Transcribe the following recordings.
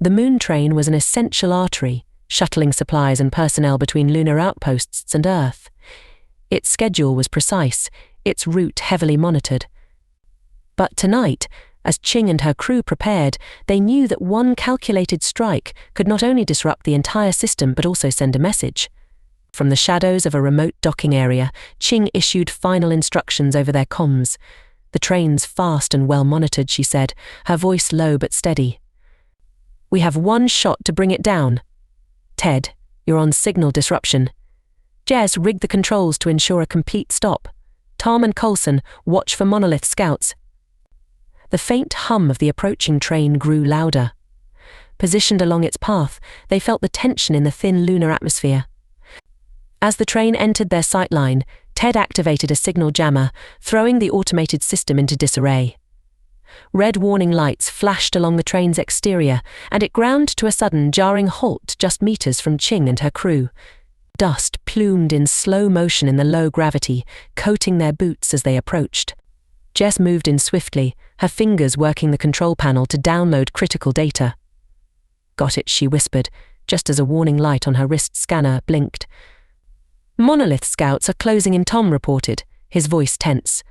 The moon train was an essential artery, shuttling supplies and personnel between lunar outposts and Earth. Its schedule was precise, its route heavily monitored. But tonight, as Ching and her crew prepared, they knew that one calculated strike could not only disrupt the entire system but also send a message. From the shadows of a remote docking area, Ching issued final instructions over their comms. "The train's fast and well monitored," she said, her voice low but steady. "We have one shot to bring it down. Ted, you're on signal disruption. Jez, rig the controls to ensure a complete stop. Tom and Coulson, watch for Monolith scouts." The faint hum of the approaching train grew louder. Positioned along its path, they felt the tension in the thin lunar atmosphere. As the train entered their sight line, Ted activated a signal jammer, throwing the automated system into disarray. Red warning lights flashed along the train's exterior, and it ground to a sudden, jarring halt just meters from Ching and her crew. Dust plumed in slow motion in the low gravity, coating their boots as they approached. Jess moved in swiftly, her fingers working the control panel to download critical data. "Got it," she whispered, just as a warning light on her wrist scanner blinked. "Monolith scouts are closing in," Tom reported, his voice tense.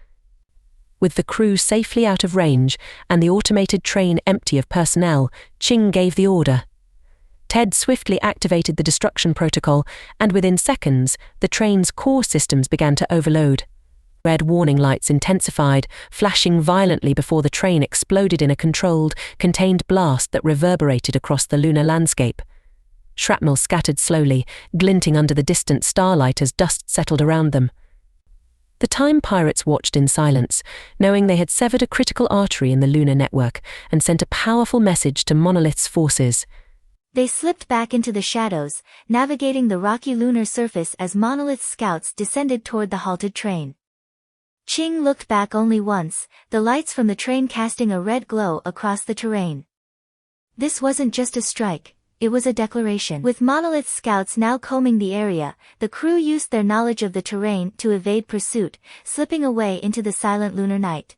With the crew safely out of range and the automated train empty of personnel, Ching gave the order. Ted swiftly activated the destruction protocol, and within seconds, the train's core systems began to overload. Red warning lights intensified, flashing violently before the train exploded in a controlled, contained blast that reverberated across the lunar landscape. Shrapnel scattered slowly, glinting under the distant starlight as dust settled around them. The Time Pirates watched in silence, knowing they had severed a critical artery in the lunar network and sent a powerful message to Monolith's forces. They slipped back into the shadows, navigating the rocky lunar surface as Monolith's scouts descended toward the halted train. Ching looked back only once, the lights from the train casting a red glow across the terrain. This wasn't just a strike, it was a declaration. With Monolith scouts now combing the area, the crew used their knowledge of the terrain to evade pursuit, slipping away into the silent lunar night.